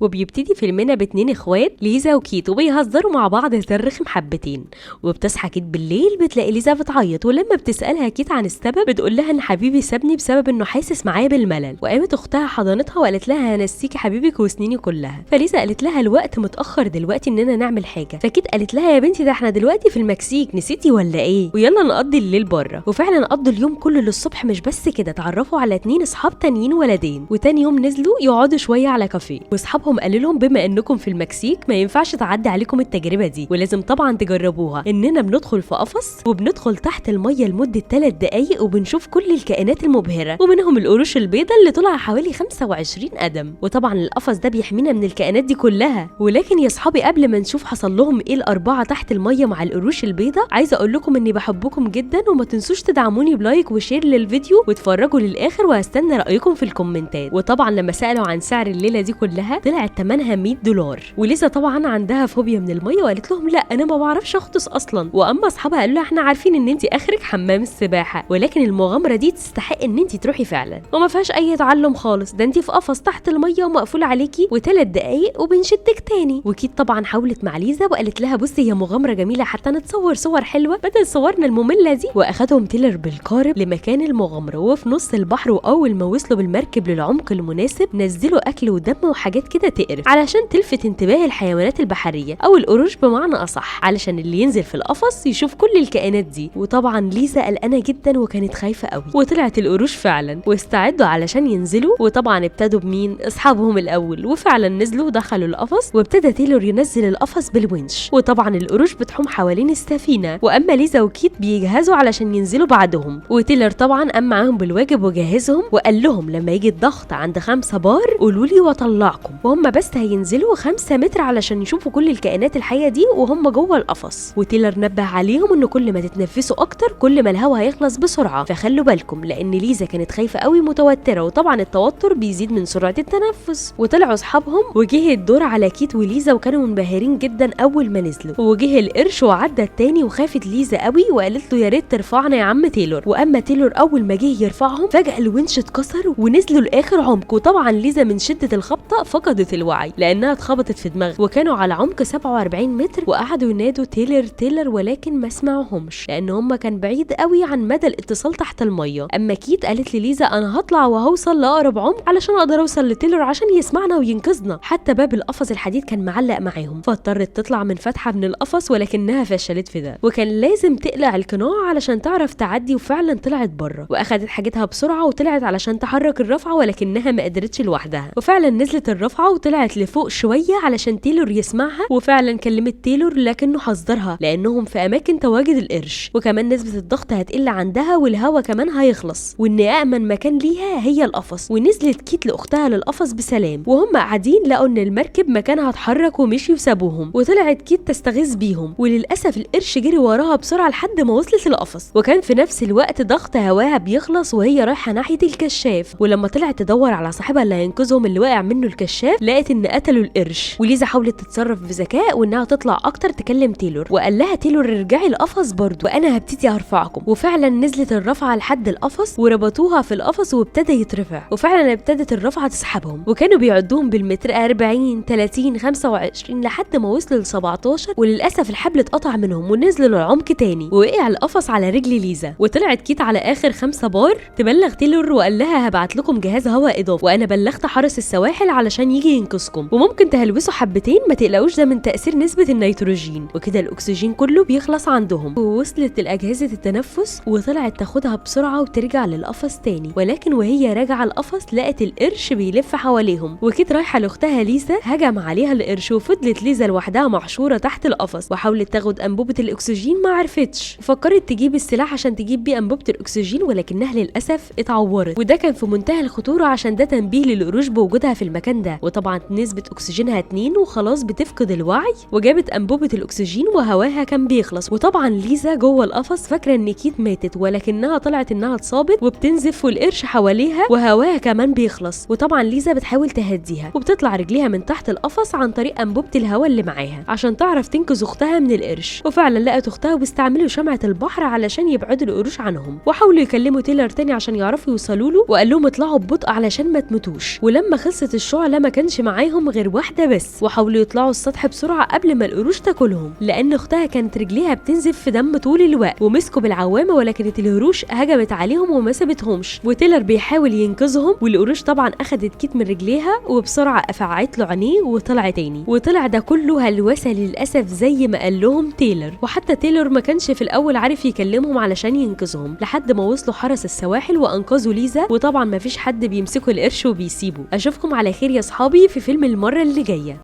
وبيبتدي فيلمنا باتنين اخوات ليزا وكيت وبيهزروا مع بعض هزار رخم حبتين. وبتصحى كيت بالليل بتلاقي ليزا بتعيط، ولما بتسالها كيت عن السبب بتقول لها ان حبيبي سابني بسبب انه حاسس معايا بالملل. وقامت اختها حضنتها وقالت لها هنسيكي حبيبك وسنيني كلها. فليزا قالت لها الوقت متاخر دلوقتي اننا نعمل حاجه. فكيت قالت لها يا بنتي ده احنا دلوقتي في المكسيك، نسيتي ولا ايه؟ ويلا نقضي الليل بره. وفعلا قضوا اليوم كله للصبح. مش بس كده، اتعرفوا على 2 اصحاب تانيين ولدين، وتاني يوم نزلوا يقعدوا شويه على كافيه. واصحابهم قالوا لهم بما انكم في المكسيك ما ينفعش تعدي عليكم التجربه دي ولازم طبعا تجربوها. اننا بندخل في قفص وبندخل تحت الميه لمده 3 دقايق وبنشوف كل الكائنات المبهره، ومنهم القروش البيضاء اللي طلع حوالي 25 قدم. وطبعا القفص ده بيحمينا من الكائنات دي كلها. ولكن يا اصحابي قبل ما نشوف حصل لهم ايه الاربعه تحت الميه مع القروش البيضاء، عايزه اقول لكم اني بحبكم جدا، وما تنسوش تدعموني بلايك وشير للفيديو واتفرجوا للاخر، وهستنى رايكم في الكومنتات. وطبعا لما سالوا عن سعر الليله دي كلها طلعت ثمنها $100. وليزا طبعا عندها فوبيا من الميه وقالت لهم لا انا ما بعرفش اغطس اصلا. واما اصحابها قالوا لها احنا عارفين ان انت اخرك حمام السباحه، ولكن المغامره دي تستحق ان انت تروحي فعلا وما فيهاش اي تعلم خالص، ده انت في قفص تحت الميه ومقفول عليكي و3 دقايق وبنشدك تاني. وكيت طبعا حاولت مع ليزا وقالت لها بصي هي مغامره جميله حتى نتصور صور حلوه بدل صورنا الممله دي. واخدهم تيلر بالقارب لمكان المغامره، وفي نص البحر واول ما وصلوا بالمركب للعمق المناسب نزلوا اكل ودم وحاجات كده تقرف علشان تلفت انتباه الحيوانات البحريه او القروش بمعنى اصح، علشان اللي ينزل في القفص يشوف كل الكائنات دي. وطبعا ليزا قلقانه جدا وكانت خايفه قوي. وطلعت القروش فعلا واستعدوا علشان ينزلوا، وطبعا ابتدوا بمين؟ اصحابهم الاول. وفعلا نزلوا ودخلوا القفص، وابتدى تيلور ينزل القفص بالونش، وطبعا القروش بتحوم حوالين السفينه. واما ليزا وكيت بيجهزوا علشان ينزلوا بعدهم. وتيلر طبعا قام معاهم بالواجب وجهزهم وقال لهم لما يجي الضغط عند 5 بار قولوا لي واطلعكم. وهم بس هينزلوا 5 متر علشان يشوفوا كل الكائنات الحيه دي وهم جوه القفص. وتيلر نبه عليهم انه كل ما تتنفسوا اكتر كل ما الهواء هيخلص بسرعه، فخلوا بالكم، لان ليزا كانت خايفه قوي متوتره، وطبعا التوتر بيزيد من سرعه التنفس. وطلعوا اصحابهم وجه الدور على كيت وليزا وكانوا منبهرين جدا اول ما نزلوا. وجه القرش وعدى التاني وخافت ليزا قوي وقالت له يا ريت ترفعنا يا عم تيلور. واما تيلور اول ما جه يرفعهم فجاه الونش اتكسر ونزلوا لاخر عمق. وطبعا ليزا من شده الخبطه فقدت الوعي لانها اتخبطت في دماغها، وكانوا على عمق 47 متر وقعدوا ينادوا تيلر تيلر ولكن ما سمعوهمش لان هم كان بعيد قوي عن مدى الاتصال تحت الميه. اما كيت قالت لليزا انا هطلع وهوصل لاقرب عمق علشان اقدر اوصل لتيلر عشان يسمعنا وينقذنا. حتى باب القفص الحديد كان معلق معاهم، فاضطرت تطلع من فتحه من القفص ولكنها فشلت في ده، وكان لازم تقلع القناع علشان تعرف تعدي. وفعلا طلعت بره واخدت حاجتها بسرعه وطلعت علشان تحرك الرفعه ولكنها ما قدرتش لوحدها. وفعلا نزلت الرفعه وطلعت لفوق شويه علشان تيلور يسمعها. وفعلا كلمت تيلور لكنه حذرها لانهم في اماكن تواجد القرش، وكمان نسبه الضغط هتقل عندها والهواء كمان هيخلص، وان امن مكان ليها هي القفص. ونزلت كيت لاختها للقفص بسلام، وهم قاعدين لقوا ان المركب مكانها اتحرك ومشي وسابوهم. وطلعت كيت تستغيث بيهم، وللاسف القرش جري وراها بسرعه لحد ما وصلت القفص. وكان في نفس الوقت ضغط هواها بيخلص وهي رايحه ناحيه الكشاف. ولما طلعت تدور على صاحبها اللي هينقذهم اللي واقع منه الكشاف لقت ان قتلوا القرش. وليزا حاولت تتصرف بذكاء وانها تطلع اكتر تكلم تيلور، وقال لها تيلور ارجعي القفص برضه وانا هبتدي ارفعكم. وفعلا نزلت الرفعه لحد القفص وربطوها في القفص وابتدى يترفع. وفعلا ابتدت الرفعه تسحبهم، وكانوا بيعدوهم بالمتر 40 30 25 لحد ما وصلوا ل 17. وللاسف الحبل اتقطع منهم ونزلوا للعمق تاني، ووقع القفص على رجل ليزا. وطلعت كيت على اخر 5 بار تبلغ تيلور وقال لها هبعت لكم جهاز هواء اضافي، وانا بلغت حرس السواحل علشان يجي ينقذكم، وممكن تهلوسوا حبتين ما تقلقوش ده من تاثير نسبه النيتروجين، وكده الاكسجين كله بيخلص عندهم. ووصلت لاجهزه التنفس وطلعت تاخدها بسرعه وترجع للقفص تاني، ولكن وهي راجعه القفص لقت القرش بيلف حواليهم. وكيت رايحه لاختها ليزا هجم عليها القرش، وفضلت ليزا لوحدها محشوره تحت القفص وحاولت تاخد انبوبه الاكسجين ما عرفتش. فكرت تجيب السلاح عشان تجيب بيه انبوبه الاكسجين ولكنها للاسف اتعورت، وده كان في منتهى الخطوره عشان ده تنبيه للقروش بوجودها في المكان ده. وطبعا نسبه اكسجينها 2 وخلاص بتفقد الوعي، وجابت انبوبه الاكسجين وهواها كان بيخلص. وطبعا ليزا جوه القفص فاكره ان كيت ماتت ولكنها طلعت انها اتصابت وبتنزف والقرش حواليها وهواها كمان بيخلص. وطبعا ليزا بتحاول تهديها وبتطلع رجليها من تحت القفص عن طريق انبوبه الهواء اللي معاها عشان تعرف تنقذ اختها من القرش. وفعلا لقت اختها وبيستعملوا شمعة البحر علشان يبعدوا القروش عنهم، وحاولوا يكلموا تيلر تاني عشان يعرفوا يوصلوا له وقال لهم اطلعوا ببطء علشان ما تموتوش. ولما خلصت الشعلة ما كانش كانش معاهم غير واحده بس، وحاولوا يطلعوا السطح بسرعه قبل ما القروش تاكلهم، لان اختها كانت رجليها بتنزف في دم طول الوقت، ومسكوا بالعوامه ولكن القروش هجمت عليهم وما سابتهمش، وتيلر بيحاول ينقذهم، والقروش طبعا اخدت كيت من رجليها وبسرعه قفعت له عينيه وطلع تاني، وطلع ده كله هلوسه للاسف زي ما قال لهم تيلر. وحتى تيلر ما كانش في الاول عارف يكلمهم علشان ينقذهم، لحد ما وصلوا حرس السواحل وانقذوا ليزا، وطبعا ما فيش حد بيمسكوا القرش وبيسيبه. اشوفكم على خير يا صحابي في فيلم المره اللي جايه.